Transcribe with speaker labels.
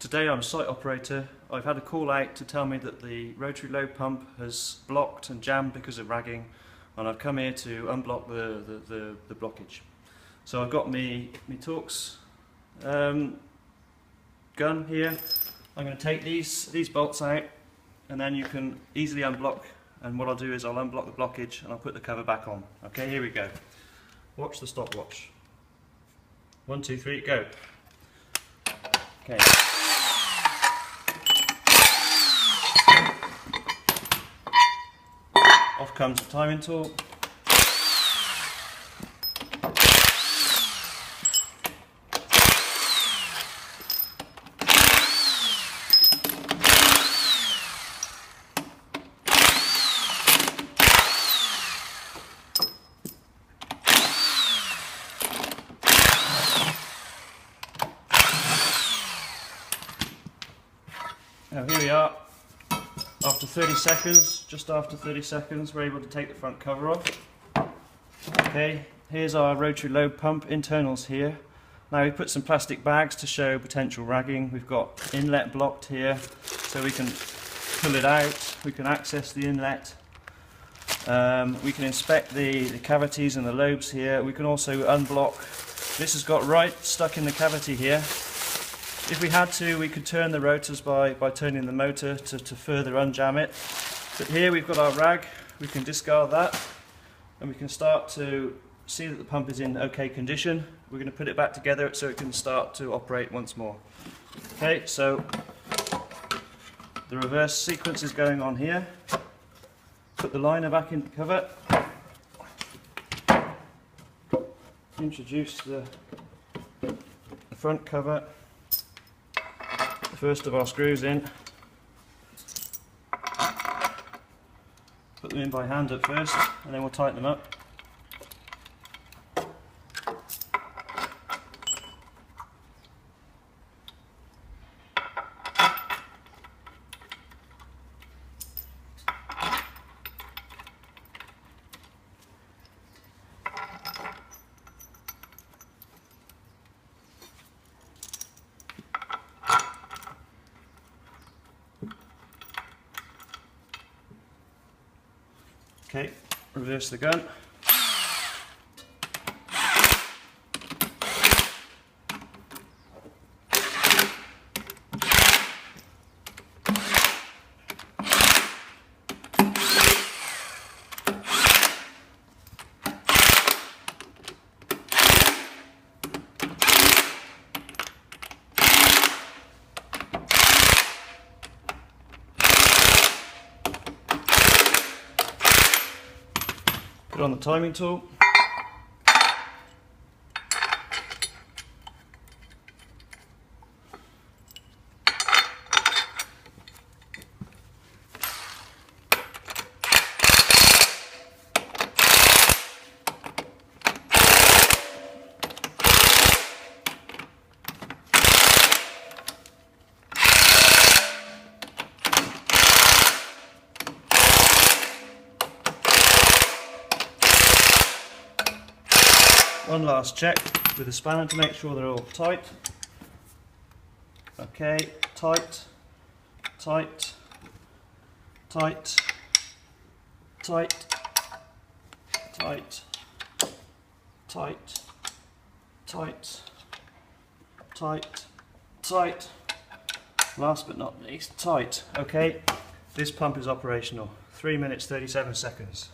Speaker 1: Today I'm a site operator. I've had a call out to tell me that the rotary load pump has blocked and jammed because of ragging, and I've come here to unblock the blockage. So I've got me Torx gun here. I'm going to take these bolts out, and then you can easily unblock, and what I'll do is I'll unblock the blockage and I'll put the cover back on. Okay, here we go. Watch the stopwatch. 1, 2, 3, go. Okay. Off comes the timing tool. Now here we are. After 30 seconds, just after 30 seconds, we're able to take the front cover off. Okay, here's our rotary load pump internals here. Now we put some plastic bags to show potential ragging. We've got inlet blocked here, so we can pull it out. We can access the inlet. We can inspect the cavities and the lobes here. We can also unblock. This has got right stuck in the cavity here. If we had to, we could turn the rotors by turning the motor to further unjam it. But here we've got our rag, we can discard that, and we can start to see that the pump is in okay condition. We're going to put it back together so it can start to operate once more. Okay, so the reverse sequence is going on here. Put the liner back in the cover. Introduce the front cover. First of our screws in. Put them in by hand at first, and then we'll tighten them up. Okay, reverse the gun. Put on the timing tool. One last check with the spanner to make sure they're all tight. Okay, tight, tight, tight, tight, tight, tight, tight, tight, tight. Last but not least, tight. Okay, this pump is operational. 3 minutes 37 seconds.